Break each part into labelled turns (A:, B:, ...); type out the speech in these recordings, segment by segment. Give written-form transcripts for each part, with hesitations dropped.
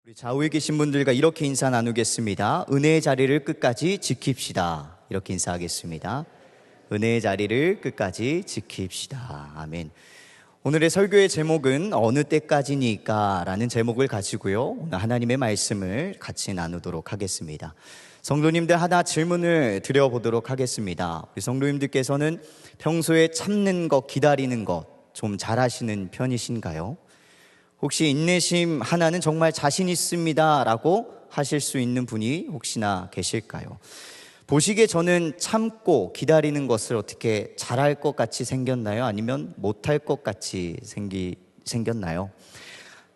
A: 우리 좌우에 계신 분들과 이렇게 인사 나누겠습니다. 은혜의 자리를 끝까지 지킵시다. 이렇게 인사하겠습니다. 은혜의 자리를 끝까지 지킵시다. 아멘. 오늘의 설교의 제목은 어느 때까지니까 라는 제목을 가지고요, 오늘 하나님의 말씀을 같이 나누도록 하겠습니다. 성도님들, 하나 질문을 드려보도록 하겠습니다. 우리 성도님들께서는 평소에 참는 것, 기다리는 것 좀 잘하시는 편이신가요? 혹시 인내심 하나는 정말 자신 있습니다 라고 하실 수 있는 분이 혹시나 계실까요? 보시기에 저는 참고 기다리는 것을 어떻게 잘할 것 같이 생겼나요? 아니면 못할 것 같이 생겼나요?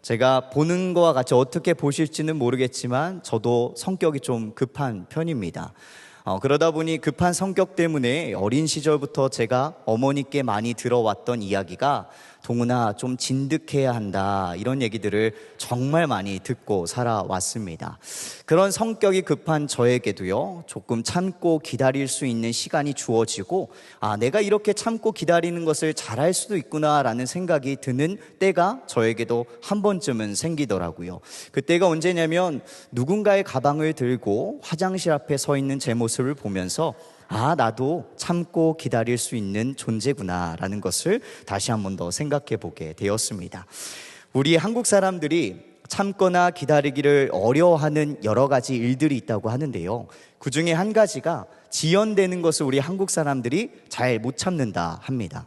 A: 제가 보는 거와 같이 어떻게 보실지는 모르겠지만 저도 성격이 좀 급한 편입니다. 그러다 보니 급한 성격 때문에 어린 시절부터 제가 어머니께 많이 들어왔던 이야기가 동훈아 좀 진득해야 한다, 이런 얘기들을 정말 많이 듣고 살아왔습니다. 그런 성격이 급한 저에게도요, 조금 참고 기다릴 수 있는 시간이 주어지고 내가 이렇게 참고 기다리는 것을 잘할 수도 있구나 라는 생각이 드는 때가 저에게도 한 번쯤은 생기더라고요. 그때가 언제냐면 누군가의 가방을 들고 화장실 앞에 서 있는 제 모습을 보면서 나도 참고 기다릴 수 있는 존재구나 라는 것을 다시 한 번 더 생각해 보게 되었습니다. 우리 한국 사람들이 참거나 기다리기를 어려워하는 여러 가지 일들이 있다고 하는데요, 그 중에 한 가지가 지연되는 것을 우리 한국 사람들이 잘 못 참는다 합니다.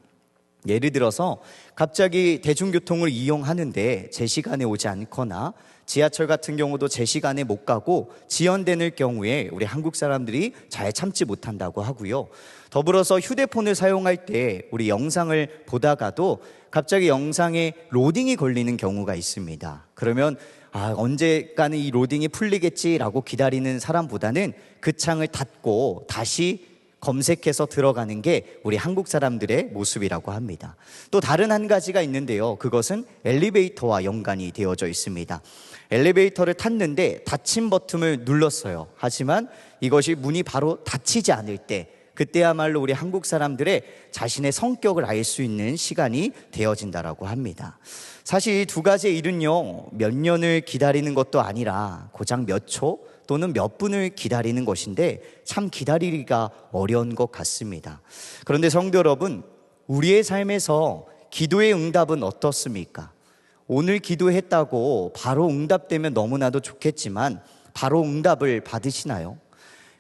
A: 예를 들어서 갑자기 대중교통을 이용하는데 제 시간에 오지 않거나 지하철 같은 경우도 제 시간에 못 가고 지연되는 경우에 우리 한국 사람들이 잘 참지 못한다고 하고요. 더불어서 휴대폰을 사용할 때 우리 영상을 보다가도 갑자기 영상에 로딩이 걸리는 경우가 있습니다. 그러면 언제까는 이 로딩이 풀리겠지라고 기다리는 사람보다는 그 창을 닫고 다시 검색해서 들어가는 게 우리 한국 사람들의 모습이라고 합니다. 또 다른 한 가지가 있는데요, 그것은 엘리베이터와 연관이 되어져 있습니다. 엘리베이터를 탔는데 닫힘 버튼을 눌렀어요. 하지만 이것이 문이 바로 닫히지 않을 때, 그때야말로 우리 한국 사람들의 자신의 성격을 알 수 있는 시간이 되어진다라고 합니다. 사실 이 두 가지의 일은요, 몇 년을 기다리는 것도 아니라 고작 몇 초 또는 몇 분을 기다리는 것인데 참 기다리기가 어려운 것 같습니다. 그런데 성도 여러분, 우리의 삶에서 기도의 응답은 어떻습니까? 오늘 기도했다고 바로 응답되면 너무나도 좋겠지만 바로 응답을 받으시나요?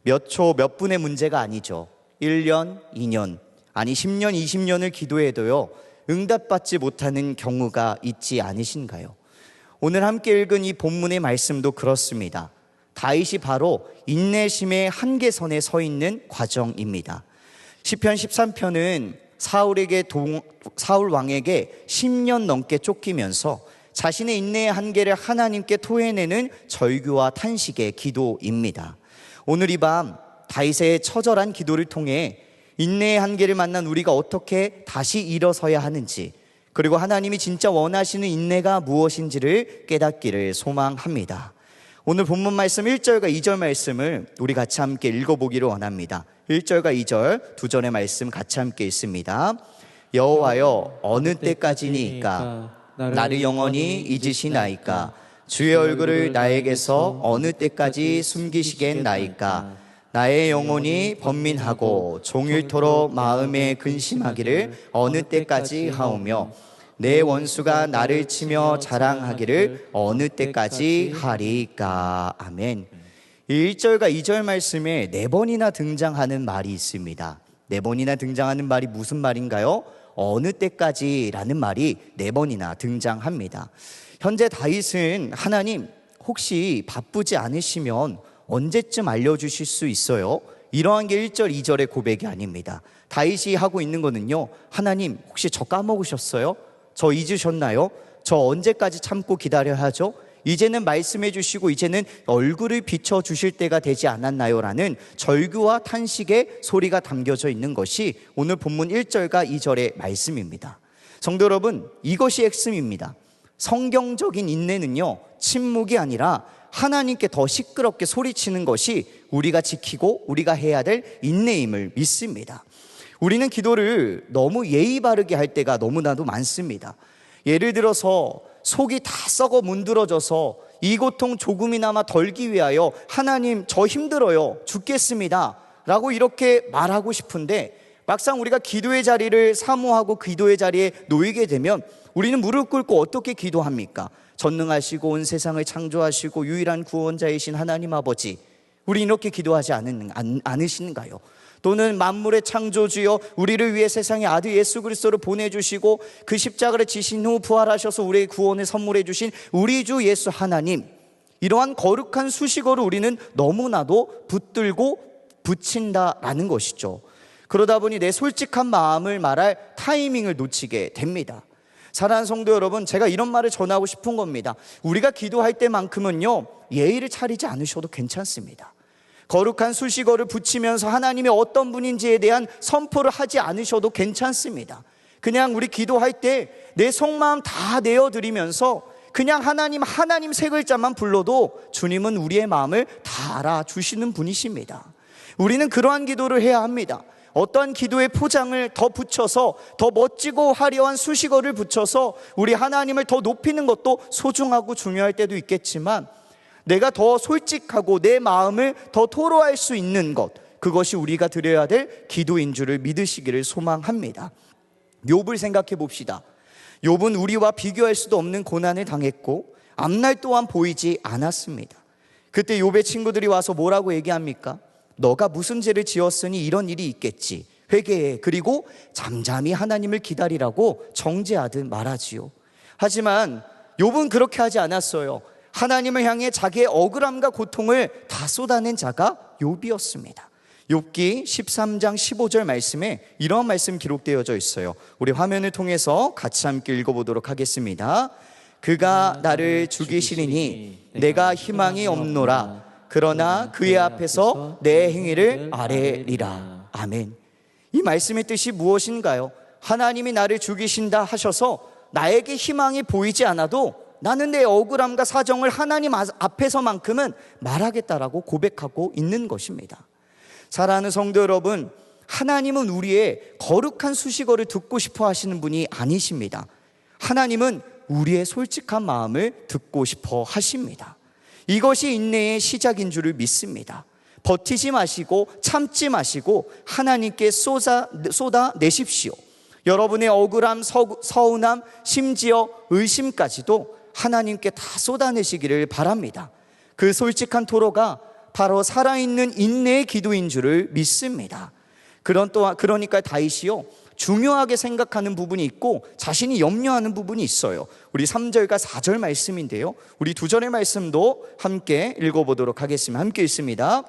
A: 몇 초, 몇 분의 문제가 아니죠. 1년, 2년, 아니 10년, 20년을 기도해도요, 응답받지 못하는 경우가 있지 않으신가요? 오늘 함께 읽은 이 본문의 말씀도 그렇습니다. 다윗이 바로 인내심의 한계선에 서 있는 과정입니다. 시편 13편은 사울 왕에게 10년 넘게 쫓기면서 자신의 인내의 한계를 하나님께 토해내는 절규와 탄식의 기도입니다. 오늘 이 밤 다윗의 처절한 기도를 통해 인내의 한계를 만난 우리가 어떻게 다시 일어서야 하는지, 그리고 하나님이 진짜 원하시는 인내가 무엇인지를 깨닫기를 소망합니다. 오늘 본문 말씀 1절과 2절 말씀을 우리 같이 함께 읽어보기를 원합니다. 1절과 2절 두 절의 말씀 같이 함께 읽습니다. 여호와여, 어느 때까지니까 나를 영원히 잊으시나이까? 주의 얼굴을 나에게서 어느 때까지 숨기시겠나이까? 나의 영혼이 번민하고 종일토록 마음에 근심하기를 어느 때까지 하오며 내 원수가 나를 치며 자랑하기를 어느 때까지 하리까? 아멘. 1절과 2절 말씀에 4번이나 등장하는 말이 있습니다. 4번이나 등장하는 말이 무슨 말인가요? 어느 때까지 라는 말이 4번이나 등장합니다. 현재 다윗은 하나님, 혹시 바쁘지 않으시면 언제쯤 알려주실 수 있어요? 이러한 게 1절, 2절의 고백이 아닙니다. 다윗이 하고 있는 거는요, 하나님, 혹시 저 까먹으셨어요? 저 잊으셨나요? 저 언제까지 참고 기다려야 하죠? 이제는 말씀해 주시고 이제는 얼굴을 비춰주실 때가 되지 않았나요? 라는 절규와 탄식의 소리가 담겨져 있는 것이 오늘 본문 1절과 2절의 말씀입니다. 성도 여러분, 이것이 핵심입니다. 성경적인 인내는요, 침묵이 아니라 하나님께 더 시끄럽게 소리치는 것이 우리가 지키고 우리가 해야 될 인내임을 믿습니다. 우리는 기도를 너무 예의 바르게 할 때가 너무나도 많습니다. 예를 들어서 속이 다 썩어 문드러져서 이 고통 조금이나마 덜기 위하여 하나님 저 힘들어요, 죽겠습니다 라고 이렇게 말하고 싶은데, 막상 우리가 기도의 자리를 사모하고 기도의 자리에 놓이게 되면 우리는 무릎 꿇고 어떻게 기도합니까? 전능하시고 온 세상을 창조하시고 유일한 구원자이신 하나님 아버지, 우리 이렇게 기도하지 않으신가요? 또는 만물의 창조주여, 우리를 위해 세상의 아들 예수 그리스도를 보내주시고 그 십자가를 지신 후 부활하셔서 우리의 구원을 선물해 주신 우리 주 예수 하나님, 이러한 거룩한 수식어를 우리는 너무나도 붙들고 붙인다라는 것이죠. 그러다 보니 내 솔직한 마음을 말할 타이밍을 놓치게 됩니다. 사랑하는 성도 여러분, 제가 이런 말을 전하고 싶은 겁니다. 우리가 기도할 때만큼은요, 예의를 차리지 않으셔도 괜찮습니다. 거룩한 수식어를 붙이면서 하나님이 어떤 분인지에 대한 선포를 하지 않으셔도 괜찮습니다. 그냥 우리 기도할 때 내 속마음 다 내어드리면서 그냥 하나님 세 글자만 불러도 주님은 우리의 마음을 다 알아주시는 분이십니다. 우리는 그러한 기도를 해야 합니다. 어떠한 기도의 포장을 더 붙여서 더 멋지고 화려한 수식어를 붙여서 우리 하나님을 더 높이는 것도 소중하고 중요할 때도 있겠지만, 내가 더 솔직하고 내 마음을 더 토로할 수 있는 것, 그것이 우리가 드려야 될 기도인 줄을 믿으시기를 소망합니다. 욥을 생각해 봅시다. 욥은 우리와 비교할 수도 없는 고난을 당했고 앞날 또한 보이지 않았습니다. 그때 욥의 친구들이 와서 뭐라고 얘기합니까? 너가 무슨 죄를 지었으니 이런 일이 있겠지, 회개해, 그리고 잠잠히 하나님을 기다리라고 정죄하듯 말하지요. 하지만 욥은 그렇게 하지 않았어요. 하나님을 향해 자기의 억울함과 고통을 다 쏟아낸 자가 욥이었습니다. 욥기 13장 15절 말씀에 이런 말씀 기록되어져 있어요. 우리 화면을 통해서 같이 함께 읽어보도록 하겠습니다. 그가 나를 죽이시리니 내가 희망이 없노라. 그러나 그의 앞에서 내 행위를 아뢰리라. 아멘. 이 말씀의 뜻이 무엇인가요? 하나님이 나를 죽이신다 하셔서 나에게 희망이 보이지 않아도 나는 내 억울함과 사정을 하나님 앞에서만큼은 말하겠다라고 고백하고 있는 것입니다. 사랑하는 성도 여러분, 하나님은 우리의 거룩한 수식어를 듣고 싶어 하시는 분이 아니십니다. 하나님은 우리의 솔직한 마음을 듣고 싶어 하십니다. 이것이 인내의 시작인 줄을 믿습니다. 버티지 마시고 참지 마시고 하나님께 쏟아내십시오. 여러분의 억울함, 서운함, 심지어 의심까지도 하나님께 다 쏟아내시기를 바랍니다. 그 솔직한 토로가 바로 살아있는 인내의 기도인 줄을 믿습니다. 그러니까 다윗이요, 중요하게 생각하는 부분이 있고 자신이 염려하는 부분이 있어요. 우리 3절과 4절 말씀인데요, 우리 2절의 말씀도 함께 읽어보도록 하겠습니다. 함께 읽습니다.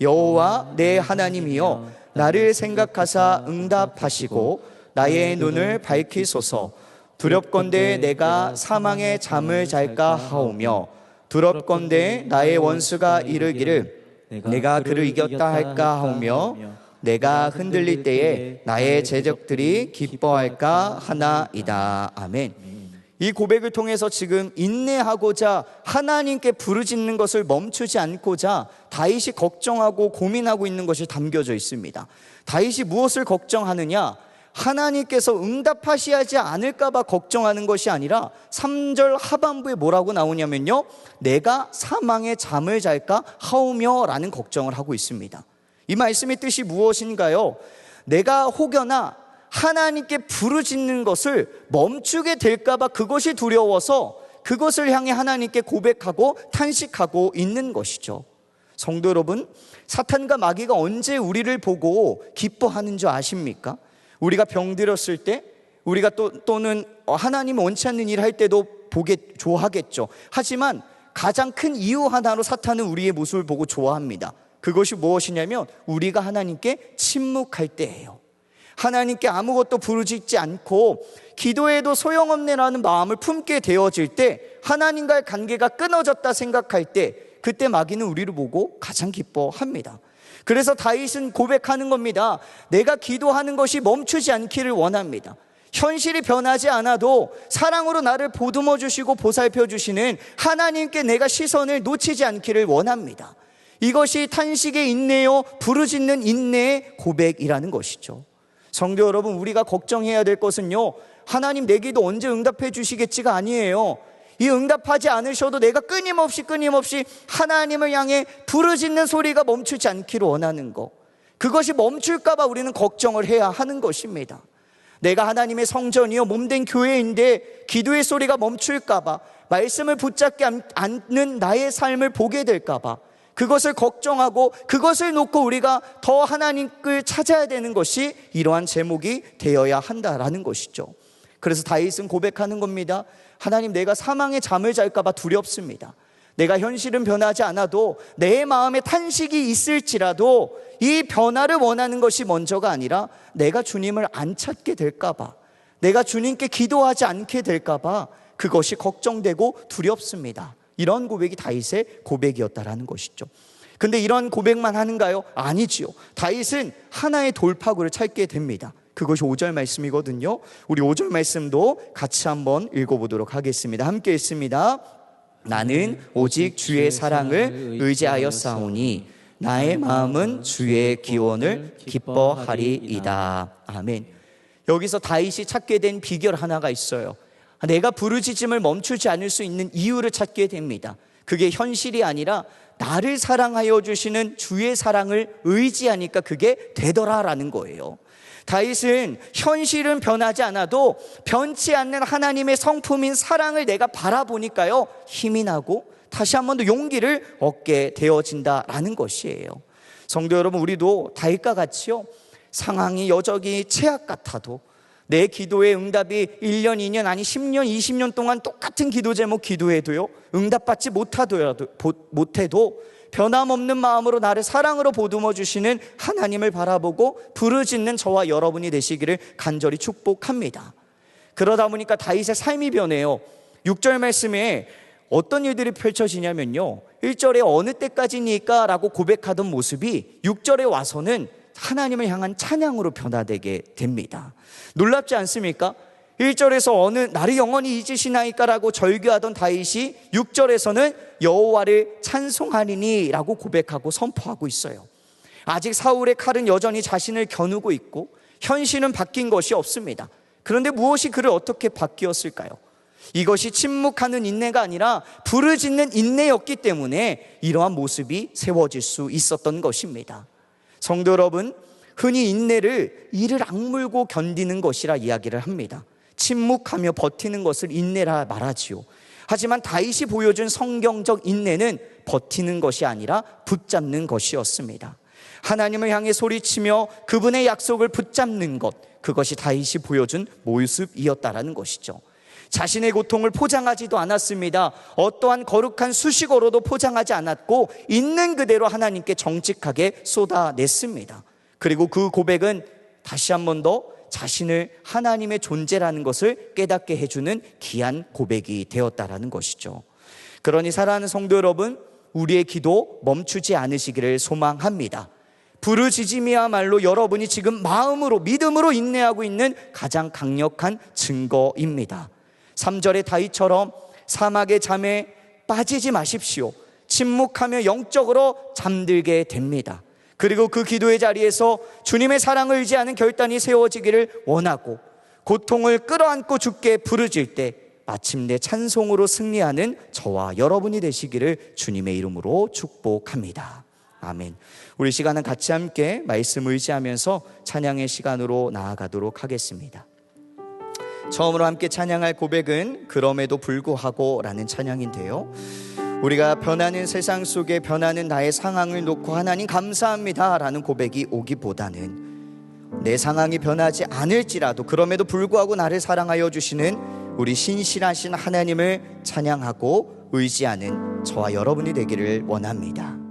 A: 여호와 내 하나님이여, 나를 생각하사 응답하시고 나의 눈을 밝히소서. 두렵건대 내가 사망의 잠을 잘까 하오며, 두렵건대 나의 원수가 이르기를 내가 그를 이겼다 할까 하오며, 내가 흔들릴 때에 나의 제적들이 기뻐할까 하나이다. 아멘. 이 고백을 통해서 지금 인내하고자 하나님께 부르짖는 것을 멈추지 않고자 다윗이 걱정하고 고민하고 있는 것이 담겨져 있습니다. 다윗이 무엇을 걱정하느냐? 하나님께서 응답하시지 않을까 봐 걱정하는 것이 아니라 3절 하반부에 뭐라고 나오냐면요, 내가 사망의 잠을 잘까 하오며 라는 걱정을 하고 있습니다. 이 말씀의 뜻이 무엇인가요? 내가 혹여나 하나님께 부르짖는 것을 멈추게 될까 봐 그것이 두려워서 그것을 향해 하나님께 고백하고 탄식하고 있는 것이죠. 성도 여러분, 사탄과 마귀가 언제 우리를 보고 기뻐하는 줄 아십니까? 우리가 병들었을 때, 우리가 또는 하나님 원치 않는 일 할 때도 좋아하겠죠. 하지만 가장 큰 이유 하나로 사탄은 우리의 모습을 보고 좋아합니다. 그것이 무엇이냐면 우리가 하나님께 침묵할 때예요. 하나님께 아무것도 부르짖지 않고 기도해도 소용없네라는 마음을 품게 되어질 때, 하나님과의 관계가 끊어졌다 생각할 때, 그때 마귀는 우리를 보고 가장 기뻐합니다. 그래서 다윗은 고백하는 겁니다. 내가 기도하는 것이 멈추지 않기를 원합니다. 현실이 변하지 않아도 사랑으로 나를 보듬어 주시고 보살펴 주시는 하나님께 내가 시선을 놓치지 않기를 원합니다. 이것이 탄식의 인내요, 부르짖는 인내의 고백이라는 것이죠. 성도 여러분, 우리가 걱정해야 될 것은요, 하나님 내 기도 언제 응답해 주시겠지가 아니에요. 이 응답하지 않으셔도 내가 끊임없이 하나님을 향해 부르짖는 소리가 멈추지 않기를 원하는 것, 그것이 멈출까 봐 우리는 걱정을 해야 하는 것입니다. 내가 하나님의 성전이요 몸된 교회인데 기도의 소리가 멈출까 봐, 말씀을 붙잡지 않는 나의 삶을 보게 될까 봐 그것을 걱정하고 그것을 놓고 우리가 더 하나님을 찾아야 되는 것이 이러한 제목이 되어야 한다라는 것이죠. 그래서 다윗은 고백하는 겁니다. 하나님, 내가 사망의 잠을 잘까 봐 두렵습니다. 내가 현실은 변하지 않아도 내 마음에 탄식이 있을지라도 이 변화를 원하는 것이 먼저가 아니라 내가 주님을 안 찾게 될까 봐, 내가 주님께 기도하지 않게 될까 봐 그것이 걱정되고 두렵습니다. 이런 고백이 다윗의 고백이었다라는 것이죠. 근데 이런 고백만 하는가요? 아니지요. 다윗은 하나의 돌파구를 찾게 됩니다. 그것이 5절 말씀이거든요. 우리 5절 말씀도 같이 한번 읽어보도록 하겠습니다. 함께 읽습니다. 나는 오직 주의 사랑을 의지하여 싸우니 나의 마음은 주의 기원을 기뻐하리이다. 아멘. 여기서 다윗이 찾게 된 비결 하나가 있어요. 내가 부르짖음을 멈추지 않을 수 있는 이유를 찾게 됩니다. 그게 현실이 아니라 나를 사랑하여 주시는 주의 사랑을 의지하니까 그게 되더라라는 거예요. 다윗은 현실은 변하지 않아도 변치 않는 하나님의 성품인 사랑을 내가 바라보니까요, 힘이 나고 다시 한 번 더 용기를 얻게 되어진다라는 것이에요. 성도 여러분, 우리도 다윗과 같이요, 상황이 여전히 최악 같아도 내 기도의 응답이 1년, 2년, 아니 10년, 20년 동안 똑같은 기도 제목 기도해도요, 응답받지 못해도 변함없는 마음으로 나를 사랑으로 보듬어 주시는 하나님을 바라보고 부르짖는 저와 여러분이 되시기를 간절히 축복합니다. 그러다 보니까 다윗의 삶이 변해요. 6절 말씀에 어떤 일들이 펼쳐지냐면요, 1절에 어느 때까지니까 라고 고백하던 모습이 6절에 와서는 하나님을 향한 찬양으로 변화되게 됩니다. 놀랍지 않습니까? 1절에서 어느 나를 영원히 잊으시나이까 라고 절규하던 다윗이 6절에서는 여호와를 찬송하리니 라고 고백하고 선포하고 있어요. 아직 사울의 칼은 여전히 자신을 겨누고 있고 현실은 바뀐 것이 없습니다. 그런데 무엇이 그를 어떻게 바뀌었을까요? 이것이 침묵하는 인내가 아니라 부르짖는 인내였기 때문에 이러한 모습이 세워질 수 있었던 것입니다. 성도 여러분, 흔히 인내를 이를 악물고 견디는 것이라 이야기를 합니다. 침묵하며 버티는 것을 인내라 말하지요. 하지만 다윗이 보여준 성경적 인내는 버티는 것이 아니라 붙잡는 것이었습니다. 하나님을 향해 소리치며 그분의 약속을 붙잡는 것, 그것이 다윗이 보여준 모습이었다라는 것이죠. 자신의 고통을 포장하지도 않았습니다. 어떠한 거룩한 수식어로도 포장하지 않았고 있는 그대로 하나님께 정직하게 쏟아냈습니다. 그리고 그 고백은 다시 한 번 더 자신을 하나님의 존재라는 것을 깨닫게 해주는 귀한 고백이 되었다라는 것이죠. 그러니 사랑하는 성도 여러분, 우리의 기도 멈추지 않으시기를 소망합니다. 부르짖음이야말로 여러분이 지금 마음으로 믿음으로 인내하고 있는 가장 강력한 증거입니다. 3절의 다윗처럼 사막의 잠에 빠지지 마십시오. 침묵하며 영적으로 잠들게 됩니다. 그리고 그 기도의 자리에서 주님의 사랑을 의지하는 결단이 세워지기를 원하고 고통을 끌어안고 주께 부르짖을 때 마침내 찬송으로 승리하는 저와 여러분이 되시기를 주님의 이름으로 축복합니다. 아멘. 우리 시간은 같이 함께 말씀 의지하면서 찬양의 시간으로 나아가도록 하겠습니다. 처음으로 함께 찬양할 고백은 그럼에도 불구하고 라는 찬양인데요, 우리가 변하는 세상 속에 변하는 나의 상황을 놓고 하나님 감사합니다 라는 고백이 오기보다는 내 상황이 변하지 않을지라도 그럼에도 불구하고 나를 사랑하여 주시는 우리 신실하신 하나님을 찬양하고 의지하는 저와 여러분이 되기를 원합니다.